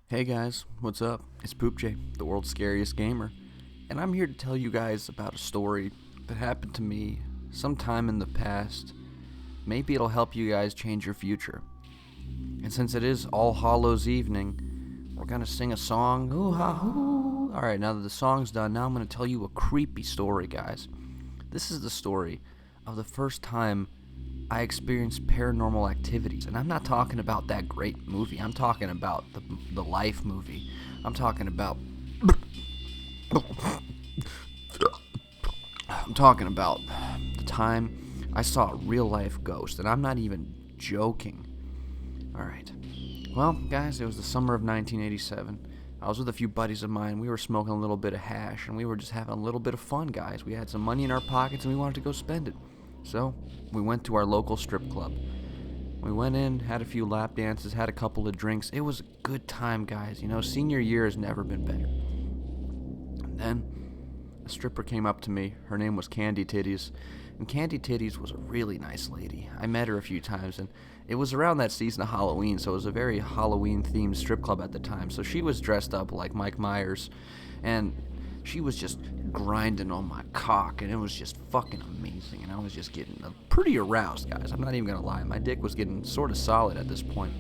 Hey guys, what's up? It's Poopj, the world's scariest gamer, and I'm here to tell you guys about a story that happened to me sometime in the past. Maybe it'll help you guys change your future. And since it is All Hallows Evening, we're gonna sing a song. Ooh ha hoo. Alright, now that the song's done, now I'm gonna tell you a creepy story, guys. This is the story of the first time I experienced paranormal activities, and I'm not talking about that great movie. I'm talking about the Life movie. I'm talking about the time I saw a real life ghost, and I'm not even joking. All right. Well, guys, it was the summer of 1987. I was with a few buddies of mine. We were smoking a little bit of hash, and we were just having a little bit of fun, guys. We had some money in our pockets, and we wanted to go spend it. So, we went to our local strip club. We went in, had a few lap dances, had a couple of drinks. It was a good time, guys. You know, senior year has never been better. And then, a stripper came up to me. Her name was Candy Titties. And Candy Titties was a really nice lady. I met her a few times, and it was around that season of Halloween, so it was a very Halloween-themed strip club at the time. So she was dressed up like Mike Myers, and she was just grinding on my cock, and it was just fucking amazing, and I was just getting pretty aroused, guys. I'm not even gonna lie. My dick was getting sort of solid at this point.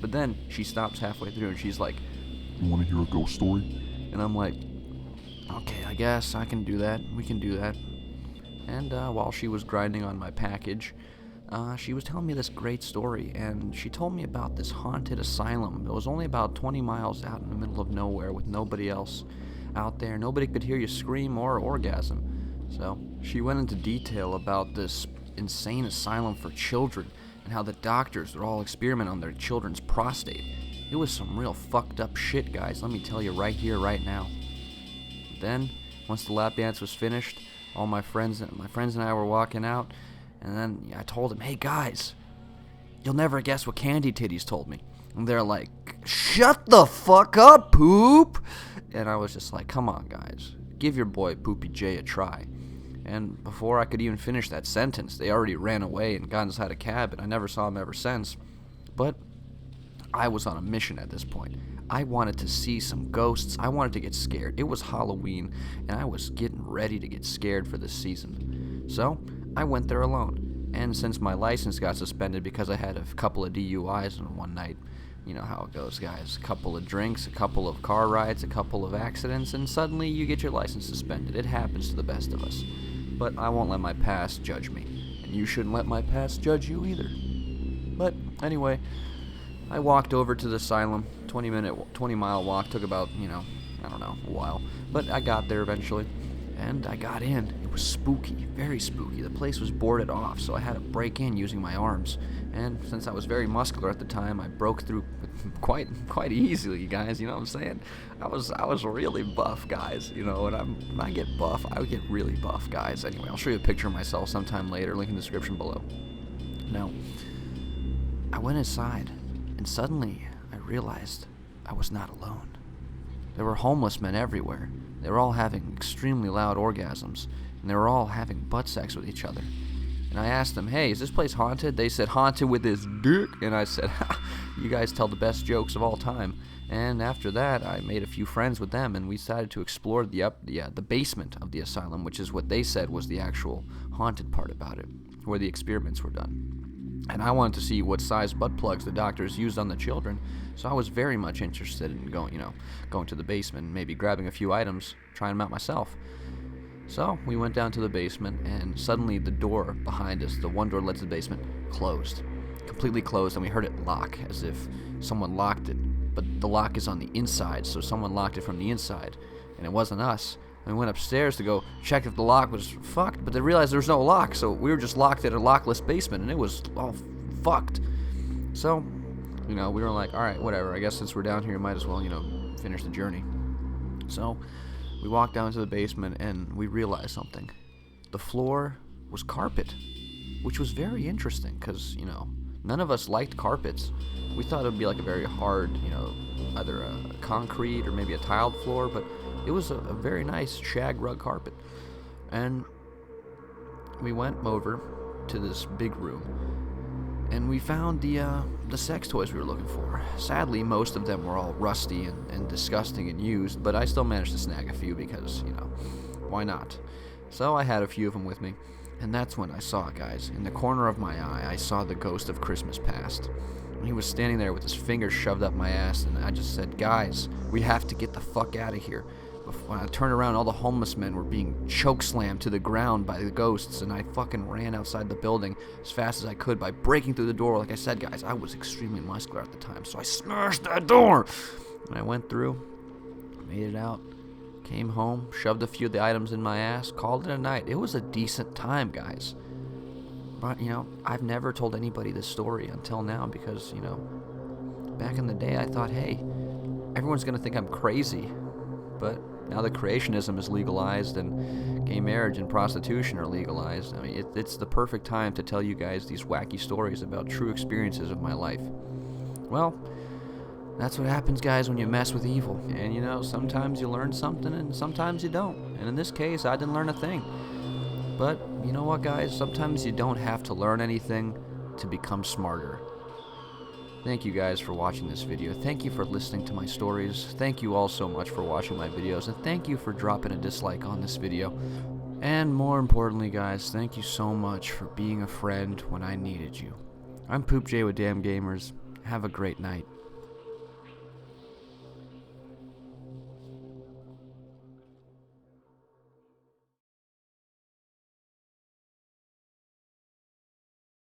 But then she stops halfway through, and she's like, "You want to hear a ghost story?" and I'm like, okay, I guess I can do that. We can do that. And while she was grinding on my package, she was telling me this great story, and she told me about this haunted asylum. It was only about 20 miles out in the middle of nowhere with nobody else out there. Nobody could hear you scream or orgasm. So she went into detail about this insane asylum for children and how the doctors are all experimenting on their children's prostate. It was some real fucked up shit, guys, let me tell you right here, right now. Then, once the lap dance was finished, all my friends and I were walking out, and then I told them, "Hey guys, you'll never guess what Candy Titties told me." And they're like, "Shut the fuck up, Poop!" And I was just like, come on, guys. Give your boy Poopj a try. And before I could even finish that sentence, they already ran away and got inside a cab, and I never saw them ever since. But I was on a mission at this point. I wanted to see some ghosts. I wanted to get scared. It was Halloween, and I was getting ready to get scared for this season. So I went there alone. And since my license got suspended because I had a couple of DUIs in one night, you know how it goes, guys. A couple of drinks, a couple of car rides, a couple of accidents, and suddenly you get your license suspended. It happens to the best of us. But I won't let my past judge me. And you shouldn't let my past judge you either. But anyway, I walked over to the asylum. 20-mile walk. Took about, I don't know, a while. But I got there eventually. And I got in. It was spooky, very spooky. The place was boarded off, so I had to break in using my arms. And since I was very muscular at the time, I broke through quite easily, guys. You know what I'm saying? I was really buff, guys. You know, when I get buff, I would get really buff, guys. Anyway, I'll show you a picture of myself sometime later. Link in the description below. Now, I went inside, and suddenly I realized I was not alone. There were homeless men everywhere. They were all having extremely loud orgasms, and they were all having butt sex with each other. And I asked them, "Hey, is this place haunted?" They said, "Haunted with his dick." And I said, "Ha, you guys tell the best jokes of all time." And after that, I made a few friends with them, and we decided to explore the basement of the asylum, which is what they said was the actual haunted part about it, where the experiments were done. And I wanted to see what size butt plugs the doctors used on the children, so I was very much interested in going to the basement and maybe grabbing a few items, trying them out myself. So we went down to the basement, and suddenly the door behind us, the one door that led to the basement, closed. Completely closed, and we heard it lock, as if someone locked it. But the lock is on the inside, so someone locked it from the inside, and it wasn't us. And we went upstairs to go check if the lock was fucked, but they realized there was no lock, so we were just locked in a lockless basement, and it was all fucked. So, we were like, alright, whatever, I guess since we're down here, might as well, finish the journey. So, we walked down to the basement, and we realized something. the floor was carpet, which was very interesting because, none of us liked carpets. We thought it would be like a very hard, either a concrete or maybe a tiled floor, but it was a very nice shag rug carpet. And we went over to this big room, and we found the sex toys we were looking for. Sadly, most of them were all rusty and disgusting and used, but I still managed to snag a few because, why not? So I had a few of them with me, and that's when I saw it, guys. In the corner of my eye, I saw the ghost of Christmas past. And he was standing there with his fingers shoved up my ass, and I just said, guys, we have to get the fuck out of here. When I turned around, all the homeless men were being chokeslammed to the ground by the ghosts, and I fucking ran outside the building as fast as I could by breaking through the door. Like I said, guys, I was extremely muscular at the time, so I smashed that door. And I went through, made it out, came home, shoved a few of the items in my ass, called it a night. It was a decent time, guys. But, I've never told anybody this story until now because, back in the day I thought, hey, everyone's going to think I'm crazy. But now that creationism is legalized and gay marriage and prostitution are legalized, I mean, it's the perfect time to tell you guys these wacky stories about true experiences of my life. Well, that's what happens, guys, when you mess with evil. And, sometimes you learn something and sometimes you don't. And in this case, I didn't learn a thing. But, you know what, guys? Sometimes you don't have to learn anything to become smarter. Thank you guys for watching this video. Thank you for listening to my stories. Thank you all so much for watching my videos. And thank you for dropping a dislike on this video. And more importantly, guys, thank you so much for being a friend when I needed you. I'm Poopj with Damn Gamers. Have a great night.